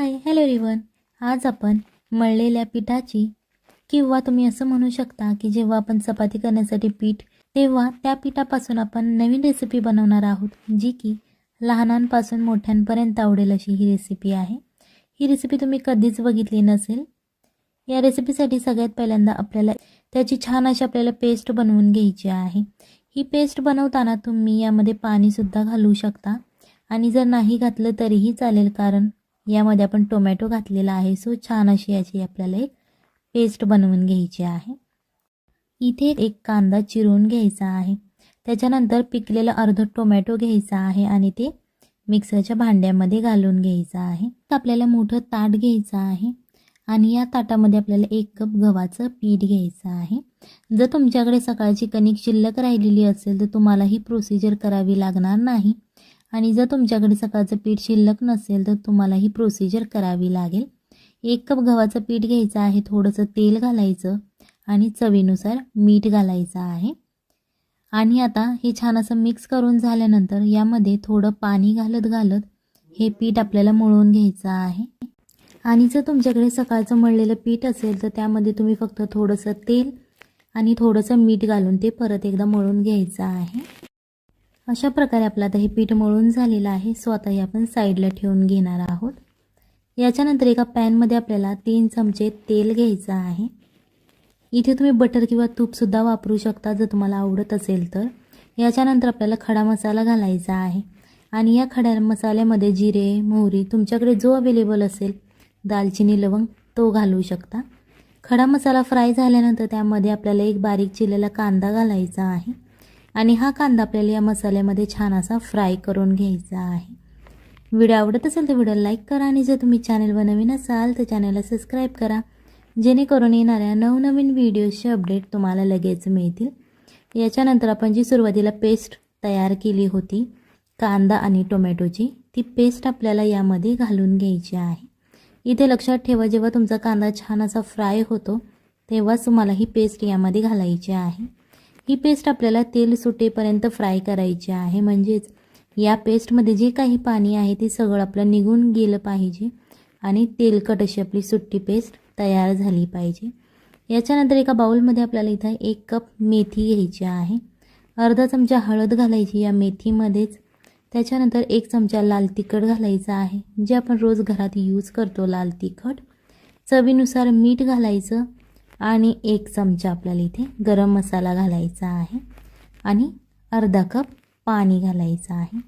Hello everyone. आज आपण मळलेल्या पिठाची किंवा तुम्ही असं म्हणू शकता की जेव्हा आपण चपाती करण्यासाठी पीठ तेव्हा त्या पिठापासून आपण नवीन रेसिपी बनवणार आहोत, जी की लहानांपासून मोठ्यांपर्यंत आवडेल अशी ही रेसिपी आहे. ही रेसिपी तुम्ही कधीच बघितली नसेल. या रेसिपीसाठी सगळ्यात पहिल्यांदा आपल्याला त्याची छान अशी आपल्याला पेस्ट बनवून घ्यायची आहे. ही पेस्ट बनवताना तुम्ही यामध्ये पाणीसुद्धा घालू शकता आणि जर नाही घातलं तरीही चालेल, कारण यामध्ये आपण टोमॅटो घातलेला आहे. सो छान अशी याची आपल्याला एक पेस्ट बनवून घ्यायची आहे. इथे एक कांदा चिरून घ्यायचा आहे. त्याच्यानंतर पिकलेला अर्धा टोमॅटो घ्यायचा आहे आणि ते मिक्सरच्या भांड्यामध्ये घालून घ्यायचं आहे. आपल्याला मोठं ताट घ्यायचं आहे आणि या ताटामध्ये आपल्याला 1 कप गव्हाचं पीठ घ्यायचं आहे. जर तुमच्याकडे सकाळची कणिक शिल्लक राहिलेली असेल तर तुम्हाला ही प्रोसिजर करावी लागणार नाही, आणि जर तुमच्याकडे सकाळचं पीठ शिल्लक नसेल तर तुम्हाला ही प्रोसिजर करावी लागेल. 1 कप गव्हाचं पीठ घ्यायचं आहे, थोडंसं तेल घालायचं आणि चवीनुसार मीठ घालायचं आहे. आणि आता हे छान असं मिक्स करून झाल्यानंतर यामध्ये थोडं पाणी घालत हे पीठ आपल्याला मळून घ्यायचं आहे. आणि जर तुमच्याकडे सकाळचं मळलेलं पीठ असेल तर त्यामध्ये तुम्ही फक्त थोडंसं तेल आणि थोडंसं मीठ घालून ते परत एकदा मळून घ्यायचं आहे. अशा प्रकारे आपलं आता हे पीठ मळून झालेलं आहे. सो आता हे आपण साईडला ठेवून घेणार आहोत. याच्यानंतर एका पॅनमध्ये आपल्याला 3 चमचे तेल घ्यायचं आहे. इथे तुम्ही बटर किंवा तूपसुद्धा वापरू शकता जर तुम्हाला आवडत असेल तर. याच्यानंतर आपल्याला खडा मसाला घालायचा आहे आणि या खड्या मसाल्यामध्ये जिरे, मोहरी तुमच्याकडे जो अवेलेबल असेल, दालचिनी, लवंग तो घालू शकता. खडा मसाला फ्राय झाल्यानंतर त्यामध्ये आपल्याला एक बारीक चिरलेला कांदा घालायचा आहे आणि हा कांदा आपल्याला या मसाल्यामध्ये छान असा फ्राय करून घ्यायचा आहे. व्हिडिओ आवडत असेल तर व्हिडिओ लाईक करा आणि जर तुम्ही चॅनलवर नवीन असाल तर चॅनलला सबस्क्राईब करा, जेणेकरून येणाऱ्या नवनवीन व्हिडिओजचे अपडेट तुम्हाला लगेच मिळतील. याच्यानंतर आपण जी सुरुवातीला पेस्ट तयार केली होती कांदा आणि टोमॅटोची, ती पेस्ट आपल्याला यामध्ये घालून घ्यायची आहे. इथे लक्षात ठेवा, जेव्हा तुमचा कांदा छान असा फ्राय होतो तेव्हाच तुम्हाला ही पेस्ट यामध्ये घालायची आहे. ही पेस्ट आपल्याला तेल सुटेपर्यंत फ्राय करायची आहे, म्हणजेच या पेस्टमध्ये जे काही पाणी आहे ते सगळं आपलं निघून गेलं पाहिजे आणि तेलकट अशी आपली सुट्टी पेस्ट तयार झाली पाहिजे. याच्यानंतर एका बाउलमध्ये आपल्याला इथं 1 कप मेथी घ्यायची आहे. अर्धा चमचा हळद घालायची या मेथीमध्येच. त्याच्यानंतर 1 चमचा लाल तिखट घालायचा आहे, जे आपण रोज घरात यूज करतो लाल तिखट. चवीनुसार मीठ घालायचं आणि 1 चमचा आपल्याला इथे गरम मसाला घालायचा आहे आणि अर्धा कप पाणी घालायचं आहे.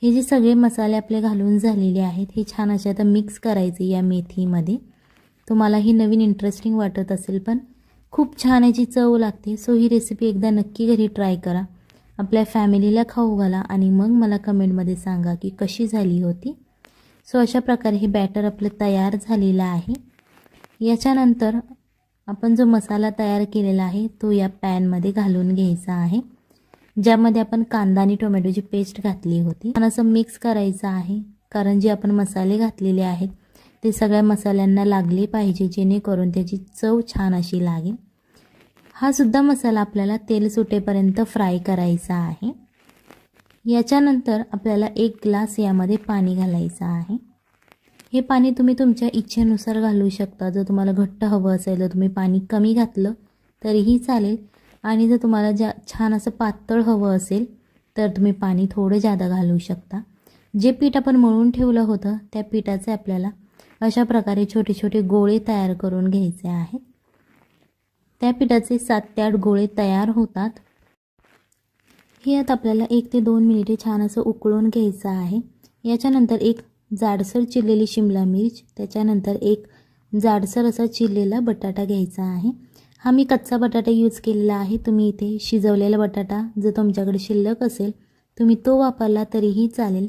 हे जे सगळे मसाले आपले घालून झालेले आहेत हे छान असे आता मिक्स करायचे या मेथीमध्ये. तुम्हाला ही नवीन इंटरेस्टिंग वाटत असेल पण खूप छान याची चव लागते. सो ही रेसिपी एकदा नक्की घरी ट्राय करा, आपल्या फॅमिलीला खाऊ घाला आणि मग मला कमेंटमध्ये सांगा की कशी झाली होती. सो अशा प्रकारे हे बॅटर आपलं तयार झालेलं आहे. याच्यानंतर आपण जो मसाला तयार केलेला आहे तो या पॅनमध्ये घालून घ्यायचा आहे, ज्यामध्ये आपण कांदा आणि टोमॅटोची पेस्ट घातली होती. आणि असं मिक्स करायचं आहे, कारण जे आपण मसाले घातलेले आहेत ते सगळ्या मसाल्यांना लागले पाहिजे, जेणेकरून त्याची चव छान अशी लागेल. हा सुद्धा मसाला आपल्याला तेल सुटेपर्यंत फ्राय करायचा आहे. याच्यानंतर आपल्याला 1 ग्लास यामध्ये पाणी घालायचं आहे. हे पाणी तुम्ही तुमच्या इच्छेनुसार घालू शकता. जर तुम्हाला घट्ट हवं असेल तर तुम्ही पाणी कमी घातलं तरीही चालेल, आणि जर तुम्हाला छान असं पातळ हवं असेल तर तुम्ही पाणी थोडं जादा घालू शकता. जे पीठ आपण मळून ठेवलं होतं त्या पिठाचे आपल्याला अशा प्रकारे छोटे छोटे गोळे तयार करून घ्यायचे आहेत. त्या पिठाचे 7 ते 8 गोळे तयार होतात. हे आता आपल्याला 1 ते 2 मिनिटे छान असं उकळून घ्यायचं आहे. याच्यानंतर एक जाडसर चिरलेली शिमला मिर्च, त्याच्यानंतर एक जाडसर असा चिरलेला बटाटा घ्यायचा आहे. हा मी कच्चा बटाटा यूज केलेला आहे. तुम्ही इथे शिजवलेला बटाटा जर तुमच्याकडे शिल्लक असेल तुम्ही तो वापरला तरीही चालेल.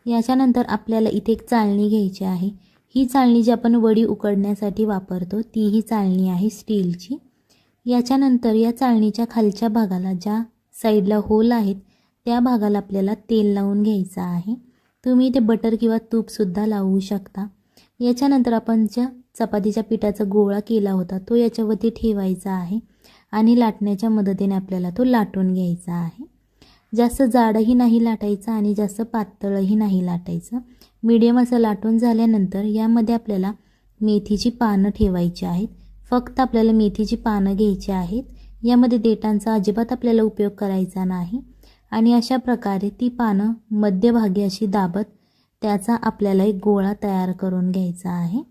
याच्यानंतर आपल्याला इथे एक चाळणी घ्यायची आहे. ही चाळणी जी आपण वडी उकडण्यासाठी वापरतो ती ही चाळणी आहे स्टीलची. याच्यानंतर या चाळणीच्या खालच्या भागाला ज्या साईडला होल आहेत त्या भागाला आपल्याला तेल लावून घ्यायचं आहे. तुम्ही इथे बटर किंवा तूपसुद्धा लावू शकता. याच्यानंतर आपण ज्या चपातीच्या पिठाचा गोळा केला होता तो याच्यावरती ठेवायचा आहे आणि लाटण्याच्या मदतीने आपल्याला तो लाटून घ्यायचा आहे. जास्त जाडही नाही लाटायचं आणि जास्त पातळही नाही लाटायचं. मीडियम असं लाटून झाल्यानंतर यामध्ये आपल्याला मेथीची पानं ठेवायची आहेत. फक्त आपल्याला मेथीची पानं घ्यायची आहेत. यामध्ये देठांचा अजिबात आपल्याला उपयोग करायचा नाही. आणि अशा प्रकारे ती पानं मध्यभागी अशी दाबत त्याचा आपल्याला एक गोळा तयार करून घ्यायचा आहे.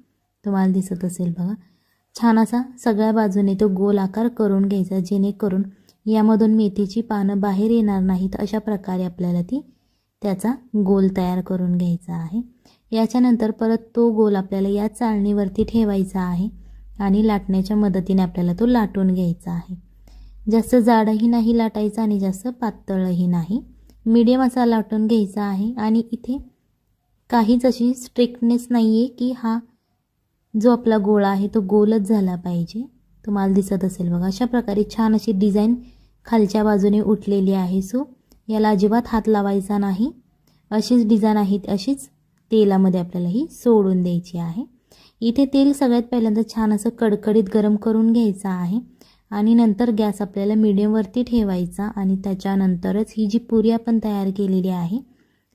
तुम्हाला दिसत असेल बघा, छान असा सगळ्या बाजूने तो गोल आकार करून घ्यायचा, जेणेकरून यामधून मेथीची पानं बाहेर येणार नाहीत. अशा प्रकारे आपल्याला त्याचा गोल तयार करून घ्यायचा आहे. याच्यानंतर परत तो गोल आपल्याला या चाळणीवरती ठेवायचा आहे आणि लाटण्याच्या मदतीने आपल्याला तो लाटून घ्यायचा आहे. जास्त जाडही नाही लाटायचा आणि जास्त पातळही नाही, मीडियम असा लाटून घ्यायचा आहे. आणि इथे काहीच अशी स्ट्रिक्टनेस नाही आहे की हा जो आपला गोळा आहे तो गोलच झाला पाहिजे. तुम्हाला दिसत असेल बघा, अशा प्रकारे छान अशी डिझाईन खालच्या बाजूने उठलेली आहे. सो याला अजिबात हात लावायचा नाही. अशीच डिझाईन आहे अशीच तेलामध्ये आपल्याला ही सोडून द्यायची आहे. इथे तेल सगळ्यात पहिल्यांदा छान असं कडकडीत गरम करून घ्यायचं आहे आणि नंतर गॅस आपल्याला मीडियमवरती ठेवायचा आणि त्याच्यानंतरच ही जी पुरी आपण तयार केलेली आहे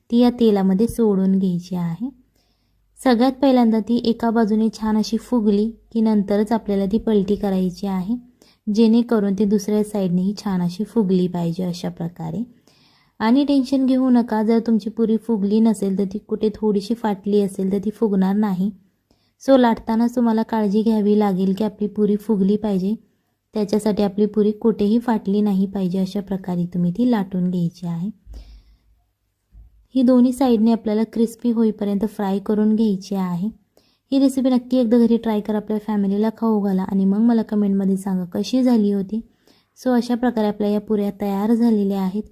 ती या तेलामध्ये सोडून घ्यायची आहे. सगळ्यात पहिल्यांदा ती एका बाजूने छान अशी फुगली की नंतरच आपल्याला ती पलटी करायची आहे, जेणेकरून ती दुसऱ्या साईडनेही छान अशी फुगली पाहिजे अशा प्रकारे. आणि टेन्शन घेऊ नका, जर तुमची पुरी फुगली नसेल तर ती कुठे थोडीशी फाटली असेल तर ती फुगणार नाही. सो लाटतानाच तुम्हाला काळजी घ्यावी लागेल की आपली पुरी फुगली पाहिजे. त्याच्यासाठी आपली पुरी कुठेही फाटली नाही पाहिजे. अशा प्रकारे तुम्ही ती लाटून घ्यायची आहे. ही दोन्ही साईडने आपल्याला क्रिस्पी होईपर्यंत फ्राय करून घ्यायची आहे. ही रेसिपी नक्की एकदा घरी ट्राय करा, आपल्या फॅमिलीला खाऊ घाला आणि मग मला कमेंटमध्ये सांगा कशी झाली होती. सो अशा प्रकारे आपल्या या पुऱ्या तयार झालेल्या आहेत.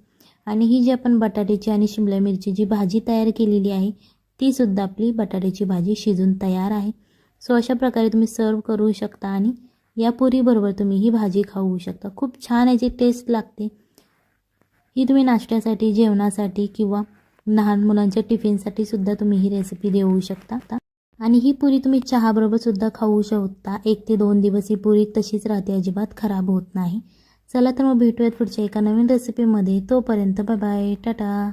आणि ही जी आपण बटाट्याची आणि शिमला मिरचीची भाजी तयार केलेली आहे ती सुद्धा आपली बटाट्याची भाजी शिजून तयार आहे. सो अशा प्रकारे तुम्ही सर्व करू शकता आणि या पुरीबरोबर तुम्ही ही भाजी खाऊ शकता. खूप छान याची टेस्ट लागते. ही तुम्ही नाश्त्यासाठी, जेवणासाठी किंवा लहान मुलांच्या टिफिनसाठी सुद्धा तुम्ही ही रेसिपी देऊ शकता. आणि ही पुरी तुम्ही चहाबरोबर सुद्धा खाऊ शकता. 1 ते 2 दिवस ही पुरी तशीच राहते, अजिबात खराब होत नाही. चला तर मग भेटूयात पुढच्या एका नवीन रेसिपीमध्ये. तोपर्यंत बाय बाय, टाटा.